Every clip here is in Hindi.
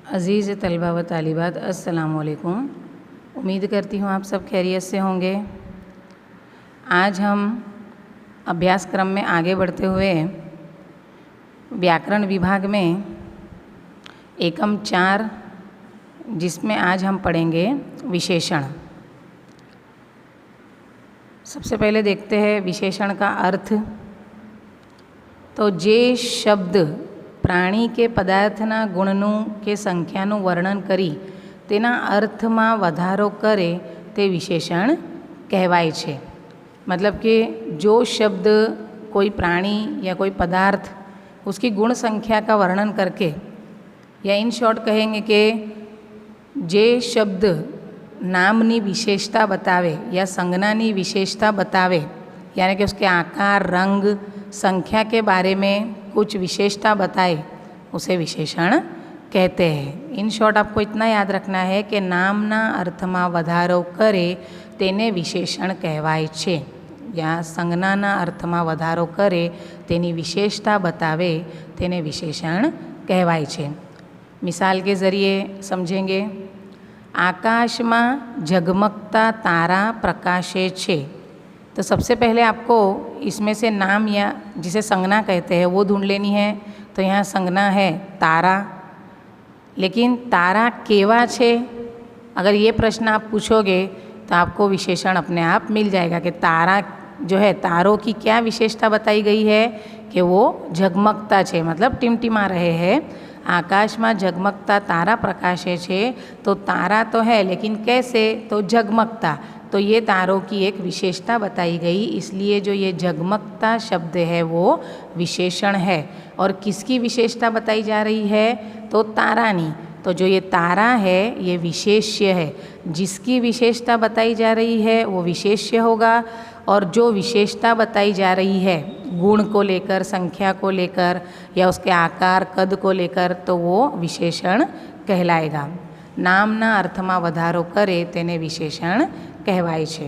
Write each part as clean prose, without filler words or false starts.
अज़ीज़ तलबा व तालिबात अस्सलामु अलैकुम। उम्मीद करती हूँ आप सब खैरियत से होंगे। आज हम अभ्यासक्रम में आगे बढ़ते हुए व्याकरण विभाग में एकम 4 जिसमें आज हम पढ़ेंगे विशेषण। सबसे पहले देखते हैं विशेषण का अर्थ। तो जे शब्द प्राणी के पदार्थना गुणનું કે સંખ્યાનું વર્ણન કરી તેના અર્થમાં વધારો કરે તે વિશેષણ કહેવાય છે। मतलब कि जो शब्द कोई प्राणी या कोई पदार्थ उसकी गुण संख्या का वर्णन करके, या इन शॉर्ट कहेंगे कि जे शब्द नामनी विशेषता बतावे या संज्ञानी विशेषता बतावे, यानी कि उसके आकार, रंग, संख्या के बारे में कुछ विशेषता बताए, उसे विशेषण कहते हैं। इन शॉर्ट आपको इतना याद रखना है कि नामना अर्थमा વધારો करे તેને વિશેષણ કહેવાય છે, या संज्ञाना अर्थमा વધારો करे તેની विशेषता बतावे તેને विशेषण કહેવાય છે। मिसाल के ज़रिए समझेंगे। आकाश में झगमगता तारा प्रकाशे छे। तो सबसे पहले आपको इसमें से नाम या जिसे संज्ञा कहते हैं वो ढूंढ लेनी है। तो यहाँ संज्ञा है तारा, लेकिन तारा केवा छे, अगर ये प्रश्न आप पूछोगे तो आपको विशेषण अपने आप मिल जाएगा कि तारा जो है, तारों की क्या विशेषता बताई गई है कि वो झगमगता छे, मतलब टिमटिमा रहे हैं। आकाश में झगमगता तारा प्रकाशे छे, तो तारा तो है लेकिन कैसे, तो झगमगता। तो ये तारों की एक विशेषता बताई गई, इसलिए जो ये झगमगता शब्द है वो विशेषण है। और किसकी विशेषता बताई जा रही है, तो तारानी। तो जो ये तारा है ये विशेष्य है, जिसकी विशेषता बताई जा रही है वो विशेष्य होगा। और जो विशेषता बताई जा रही है गुण को लेकर, संख्या को लेकर या उसके आकार, कद को लेकर, तो वो विशेषण कहलाएगा। नामना अर्थमा વધારો करे તેને विशेषण કહેવાય છે।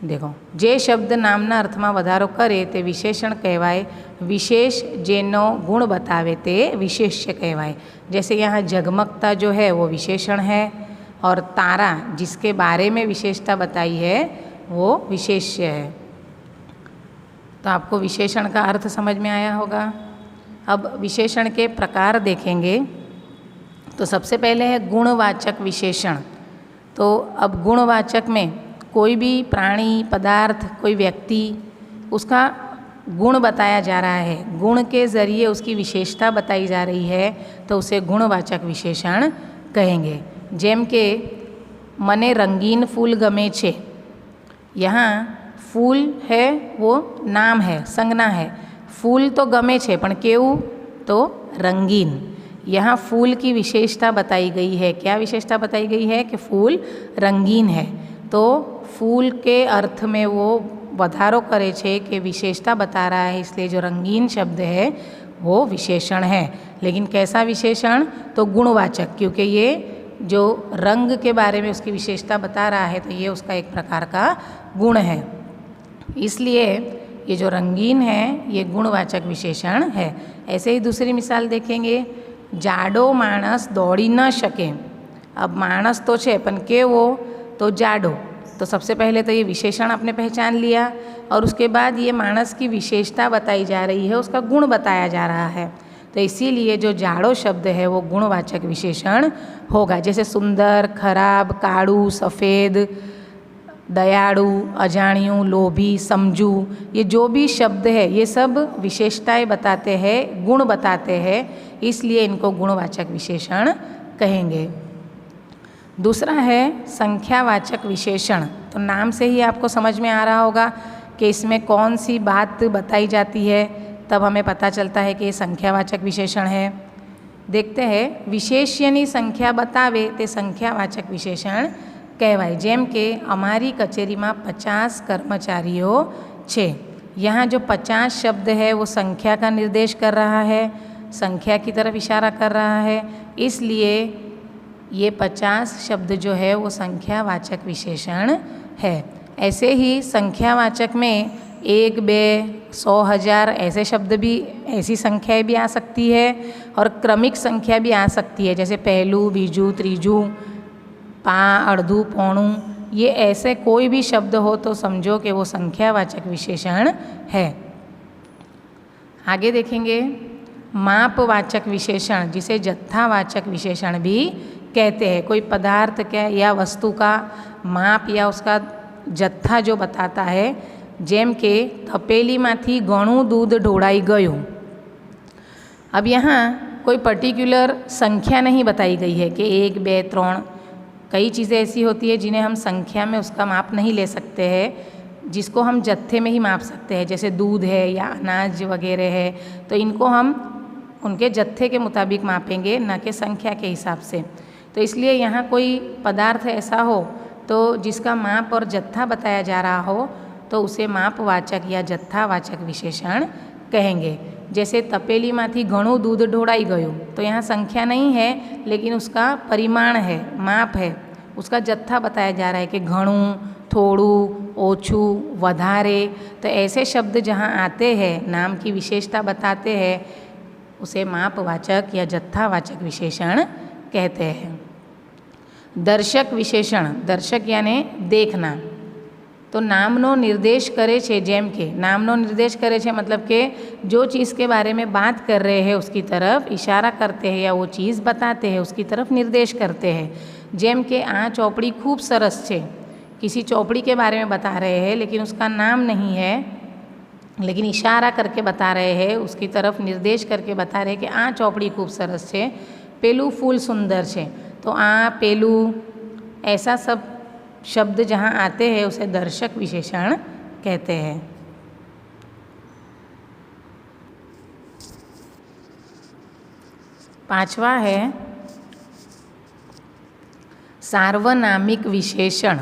देखो, जे शब्द नामना अर्थमा વધારો करे ते विशेषण कहवाय। विशेष जेनो गुण बतावे ते विशेष्य कहवाय। जैसे यहाँ जगमगता जो है वो विशेषण है, और तारा जिसके बारे में विशेषता बताई है वो विशेष्य है। तो आपको विशेषण का अर्थ समझ में आया होगा। अब विशेषण के प्रकार देखेंगे। तो सबसे पहले है गुणवाचक विशेषण। तो अब गुणवाचक में कोई भी प्राणी, पदार्थ, कोई व्यक्ति, उसका गुण बताया जा रहा है, गुण के ज़रिए उसकी विशेषता बताई जा रही है, तो उसे गुणवाचक विशेषण कहेंगे। जेम के मने रंगीन फूल गमे छे। यहाँ फूल है वो नाम है, संज्ञा है। फूल तो गमे छे पण केवू, तो रंगीन। यहाँ फूल की विशेषता बताई गई है। क्या विशेषता बताई गई है कि फूल रंगीन है। तो फूल के अर्थ में वो વધારો करे छे कि विशेषता बता रहा है, इसलिए जो रंगीन शब्द है वो विशेषण है। लेकिन कैसा विशेषण, तो गुणवाचक, क्योंकि ये जो रंग के बारे में उसकी विशेषता बता रहा है तो ये उसका एक प्रकार का गुण है, इसलिए ये जो रंगीन है ये गुणवाचक विशेषण है। ऐसे ही दूसरी मिसाल देखेंगे। जाडो माणस दौड़ी न शके। अब माणस तो छे पण केवो, तो जाडो। तो सबसे पहले तो ये विशेषण आपने पहचान लिया, और उसके बाद ये माणस की विशेषता बताई जा रही है, उसका गुण बताया जा रहा है। तो इसीलिए जो जाड़ो शब्द है वो गुणवाचक विशेषण होगा। जैसे सुंदर, खराब, काड़ू, सफ़ेद, दयालु, अजाणियों, लोभी, समझू, ये जो भी शब्द है ये सब विशेषताएं बताते हैं, गुण बताते हैं, इसलिए इनको गुणवाचक विशेषण कहेंगे। दूसरा है संख्यावाचक विशेषण। तो नाम से ही आपको समझ में आ रहा होगा कि इसमें कौन सी बात बताई जाती है, तब हमें पता चलता है कि ये संख्यावाचक विशेषण है। देखते हैं। विशेष्यनी संख्या बतावे ते संख्यावाचक विशेषण कहवाय। जेम के अमारी कचेरी में 50 कर्मचारीओ छे। यहाँ जो 50 शब्द है वो संख्या का निर्देश कर रहा है, संख्या की तरफ इशारा कर रहा है, इसलिए ये 50 शब्द जो है वो संख्यावाचक विशेषण है। ऐसे ही संख्यावाचक में 1, 2, 100, 1000 ऐसे शब्द भी, ऐसी संख्याएं भी आ सकती है। और क्रमिक संख्या भी आ सकती है, जैसे पहलू, बीजू, त्रीजू, पा, अर्धू, पौणू। ये ऐसे कोई भी शब्द हो तो समझो कि वो संख्यावाचक विशेषण है। आगे देखेंगे मापवाचक विशेषण, जिसे जत्थावाचक विशेषण भी कहते हैं। कोई पदार्थ क्या या वस्तु का माप या उसका जत्था जो बताता है, जेम के तपेलीमांथी घणું दूध ढोળાઈ ગયું। अब यहाँ कोई पर्टिकुलर संख्या नहीं बताई गई है कि 1, 2, 3। कई चीज़ें ऐसी होती है जिन्हें हम संख्या में उसका माप नहीं ले सकते हैं, जिसको हम जत्थे में ही माप सकते हैं, जैसे दूध है या अनाज वगैरह है, तो इनको हम उनके जत्थे के मुताबिक मापेंगे, न कि संख्या के हिसाब से। तो इसलिए यहाँ कोई पदार्थ ऐसा हो तो जिसका माप और जत्था बताया जा रहा हो तो उसे मापवाचक या जत्थावाचक विशेषण कहेंगे। जैसे तपेलीमांथी घणું दूध ढોળાઈ ગયું, तो यहाँ संख्या नहीं है लेकिन उसका परिमाण है, माप है, उसका जत्था बताया जा रहा है कि घणું, थोड़ू, ओछू, वधारे। तो ऐसे शब्द जहाँ आते हैं, नाम की विशेषता बताते हैं, उसे मापवाचक या जत्थावाचक विशेषण कहते हैं। दर्शक विशेषण, दर्शक यानी देखना, तो नामनो निर्देश करे छे, जेम के नामनो निर्देश करे छे मतलब कि जो चीज़ के बारे में बात कर रहे हैं उसकी तरफ इशारा करते हैं या वो चीज़ बताते हैं उसकी तरफ निर्देश करते हैं। जेम के आ चौपड़ी खूब सरस छे, किसी चौपड़ी के बारे में बता रहे हैं लेकिन उसका नाम नहीं है, लेकिन इशारा करके बता रहे हैं, उसकी तरफ निर्देश करके बता रहे हैं कि आ चौपड़ी खूब सरस छे, पेलू फूल सुंदर छे। तो आ, पेलू, ऐसा सब शब्द जहाँ आते हैं उसे दर्शक विशेषण कहते हैं। पांचवा है सार्वनामिक विशेषण।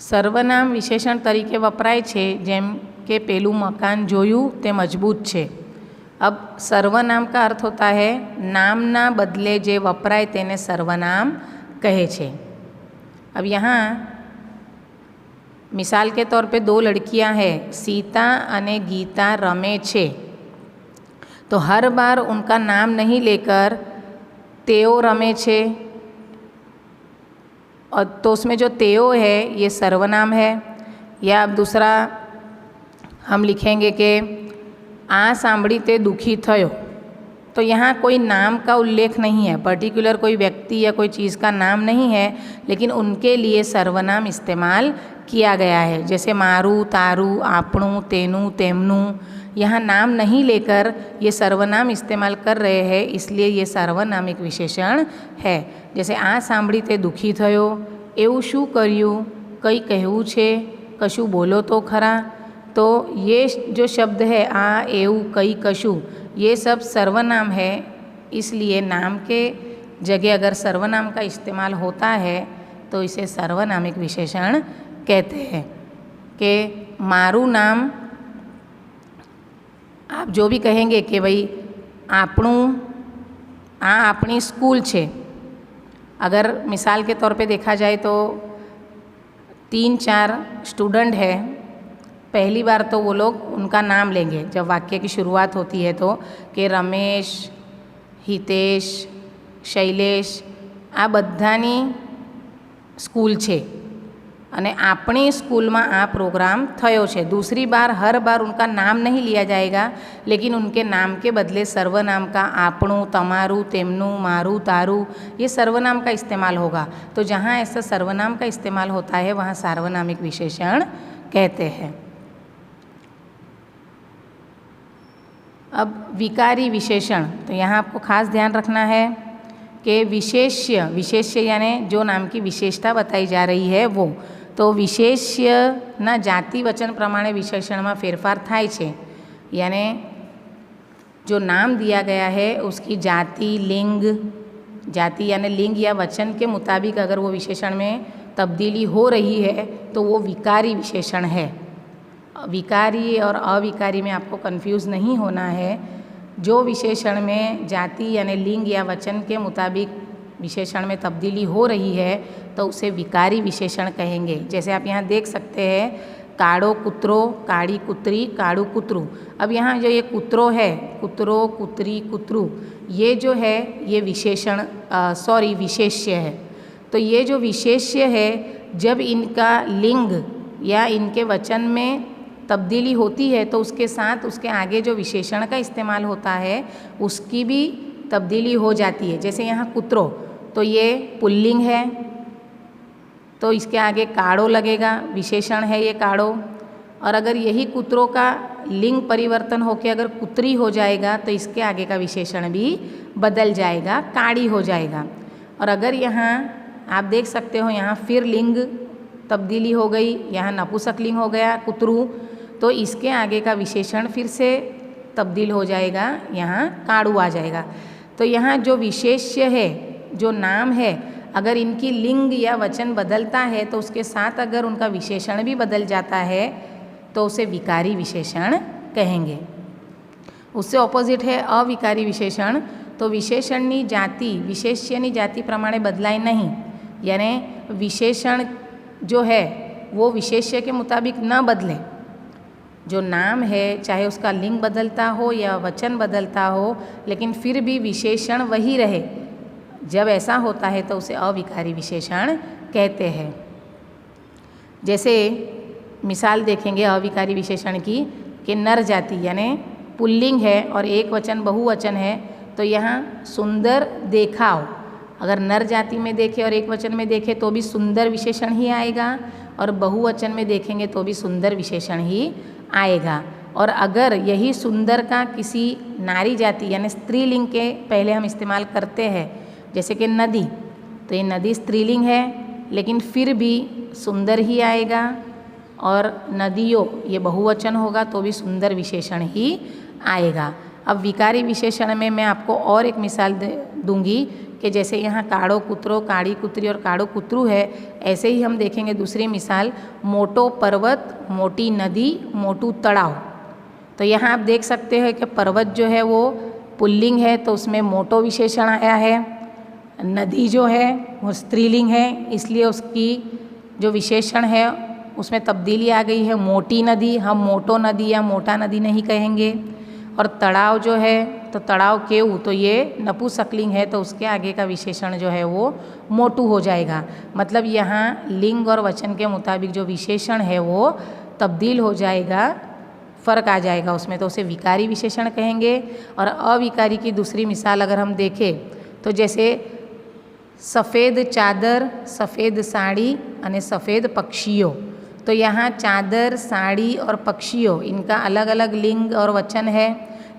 सर्वनाम विशेषण तरीके वपराय छे, जेम के पेलू मकान जोયું ते मजबूत छे। अब सर्वनाम का अर्थ होता है नामना बदले जे वपराय तेने सर्वनाम कहे छे। अब यहाँ मिसाल के तौर पे 2 लड़कियां हैं, सीता अने गीता रमे छे, तो हर बार उनका नाम नहीं लेकर तेओ रमे छे, और तो उसमें जो तेओ है ये सर्वनाम है। या अब दूसरा हम लिखेंगे कि आ सांभળી ते दुखी थयो, तो यहाँ कोई नाम का उल्लेख नहीं है, पर्टिकुलर कोई व्यक्ति या कोई चीज़ का नाम नहीं है, लेकिन उनके लिए सर्वनाम इस्तेमाल किया गया है। जैसे मारू, तारू, आपणू, तेनू, तेमनू, यहाँ नाम नहीं लेकर ये सर्वनाम इस्तेमाल कर रहे हैं, इसलिए ये सार्वनामिक विशेषण है। जैसे आ सांभળી ते दुखी थयो, एवं शू कर्યું, कई कहવું छे, कशु बोलो तो खरा। तो ये जो शब्द है आ, एवं, कई, कशु, ये सब सर्वनाम है, इसलिए नाम के जगह अगर सर्वनाम का इस्तेमाल होता है तो इसे सर्वनामिक विशेषण कहते हैं। कि मारू नाम, आप जो भी कहेंगे कि भाई आपणू, आ अपनी स्कूल छे, अगर मिसाल के तौर पे देखा जाए तो 3-4 स्टूडेंट है, पहली बार तो वो लोग उनका नाम लेंगे जब वाक्य की शुरुआत होती है, तो कि रमेश, हितेश, शैलेश, आ बधानी स्कूल छे अने आपणी स्कूल में आ प्रोग्राम थयो छे। दूसरी बार हर बार उनका नाम नहीं लिया जाएगा, लेकिन उनके नाम के बदले सर्वनाम का आपणू, तमारू, तेमनू, मारू, तारू, ये सर्वनाम का इस्तेमाल होगा। तो जहाँ ऐसा सर्वनाम का इस्तेमाल होता है वहाँ सार्वनामिक विशेषण कहते हैं। अब विकारी विशेषण, तो यहाँ आपको खास ध्यान रखना है कि विशेष्य, विशेष्य यानी जो नाम की विशेषता बताई जा रही है वो, तो विशेष्य ना जाति वचन प्रमाणे विशेषण में फेरफार थाय छे। यानी जो नाम दिया गया है उसकी जाति, लिंग, जाति यानी लिंग या वचन के मुताबिक अगर वो विशेषण में तब्दीली हो रही है तो वो विकारी विशेषण है। विकारी और अविकारी में आपको कंफ्यूज नहीं होना है। जो विशेषण में जाति यानी लिंग या वचन के मुताबिक विशेषण में तब्दीली हो रही है तो उसे विकारी विशेषण कहेंगे। जैसे आप यहाँ देख सकते हैं काड़ो कुतरो, काड़ी कुतरी, काड़ू कुतरू। अब यहाँ जो ये कुतरो है, कुतरो, कुतरी, कुतरू, ये जो है ये विशेषण विशेष्य है। तो ये जो विशेष्य है, जब इनका लिंग या इनके वचन में तब्दीली होती है तो उसके साथ उसके आगे जो विशेषण का इस्तेमाल होता है उसकी भी तब्दीली हो जाती है। जैसे यहाँ कुतरो, तो ये पुल्लिंग है, तो इसके आगे काड़ो लगेगा, विशेषण है ये काड़ो। और अगर यही कुतरो का लिंग परिवर्तन होकर अगर कुतरी हो जाएगा तो इसके आगे का विशेषण भी बदल जाएगा, काड़ी हो जाएगा। और अगर यहाँ आप देख सकते हो, यहाँ फिर लिंग तब्दीली हो गई, यहाँ नपुंसक लिंग हो गया कुतरू, तो इसके आगे का विशेषण फिर से तब्दील हो जाएगा, यहाँ काड़ू आ जाएगा। तो यहाँ जो विशेष्य है, जो नाम है, अगर इनकी लिंग या वचन बदलता है तो उसके साथ अगर उनका विशेषण भी बदल जाता है तो उसे विकारी विशेषण कहेंगे। उससे ऑपोजिट है अविकारी विशेषण। तो विशेषणની जाति विशेष्यની जाति प्रमाणे बदलाय नहीं, यानी विशेषण जो है वो विशेष्य के मुताबिक न बदले। जो नाम है चाहे उसका लिंग बदलता हो या वचन बदलता हो, लेकिन फिर भी विशेषण वही रहे। जब ऐसा होता है तो उसे अविकारी विशेषण कहते हैं। जैसे मिसाल देखेंगे अविकारी विशेषण की कि नर जाति यानी पुल्लिंग है और एक वचन बहुवचन है, तो यहाँ सुंदर देखाओ, अगर नर जाति में देखें और एक वचन में देखें तो भी सुंदर विशेषण ही आएगा, और बहुवचन में देखेंगे तो भी सुंदर विशेषण ही आएगा। और अगर यही सुंदर का किसी नारी जाति यानी स्त्रीलिंग के पहले हम इस्तेमाल करते हैं, जैसे कि नदी, तो ये नदी स्त्रीलिंग है लेकिन फिर भी सुंदर ही आएगा, और नदियों ये बहुवचन होगा तो भी सुंदर विशेषण ही आएगा। अब विकारी विशेषण में मैं आपको और एक मिसाल दूंगी कि जैसे यहाँ काड़ो कुतरो, काड़ी कुतरी और काड़ो कुतरू है, ऐसे ही हम देखेंगे दूसरी मिसाल मोटो पर्वत, मोटी नदी, मोटू तड़ाव। तो यहाँ आप देख सकते हैं कि पर्वत जो है वो पुल्लिंग है तो उसमें मोटो विशेषण आया है, नदी जो है वो स्त्रीलिंग है इसलिए उसकी जो विशेषण है उसमें तब्दीली आ गई है, मोटी नदी, हम मोटो नदी या मोटा नदी नहीं कहेंगे। और तड़ाव जो है तो तड़ाव केऊ, तो ये नपुंसकलिंग है तो उसके आगे का विशेषण जो है वो मोटू हो जाएगा। मतलब यहाँ लिंग और वचन के मुताबिक जो विशेषण है वो तब्दील हो जाएगा, फ़र्क आ जाएगा उसमें, तो उसे विकारी विशेषण कहेंगे। और अविकारी की दूसरी मिसाल अगर हम देखें तो जैसे सफ़ेद चादर, सफ़ेद साड़ी અને सफ़ेद पक्षियों, तो यहाँ चादर, साड़ी और पक्षियों इनका अलग अलग लिंग और वचन है,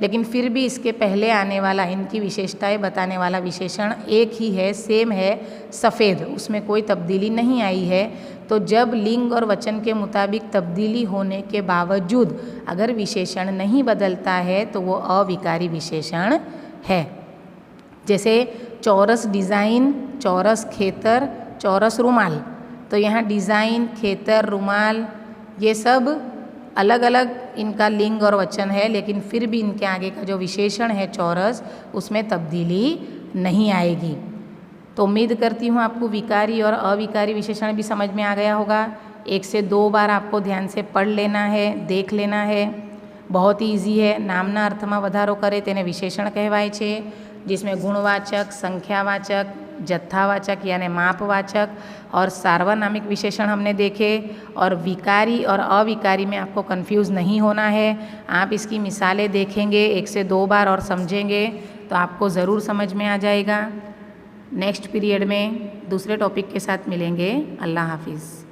लेकिन फिर भी इसके पहले आने वाला इनकी विशेषताएं बताने वाला विशेषण एक ही है, सेम है, सफ़ेद, उसमें कोई तब्दीली नहीं आई है। तो जब लिंग और वचन के मुताबिक तब्दीली होने के बावजूद अगर विशेषण नहीं बदलता है तो वो अविकारी विशेषण है। जैसे चौरस डिज़ाइन, चौरस खेतर, चौरस रुमाल, तो यहाँ डिज़ाइन, खेतर, रुमाल ये सब अलग अलग इनका लिंग और वचन है, लेकिन फिर भी इनके आगे का जो विशेषण है चौरस, उसमें तब्दीली नहीं आएगी। तो उम्मीद करती हूँ आपको विकारी और अविकारी विशेषण भी समझ में आ गया होगा। 1 से 2 बार आपको ध्यान से पढ़ लेना है, देख लेना है। बहुत ही ईजी है। नामना अर्थમાં વધારો કરે તેને વિશેષણ કહેવાય છે, जिसमें गुणवाचक, संख्यावाचक, जत्थावाचक यानी मापवाचक और सार्वनामिक विशेषण हमने देखे। और विकारी और अविकारी में आपको कंफ्यूज नहीं होना है। आप इसकी मिसालें देखेंगे 1 से 2 बार और समझेंगे तो आपको ज़रूर समझ में आ जाएगा। नेक्स्ट पीरियड में दूसरे टॉपिक के साथ मिलेंगे। अल्लाह हाफिज़।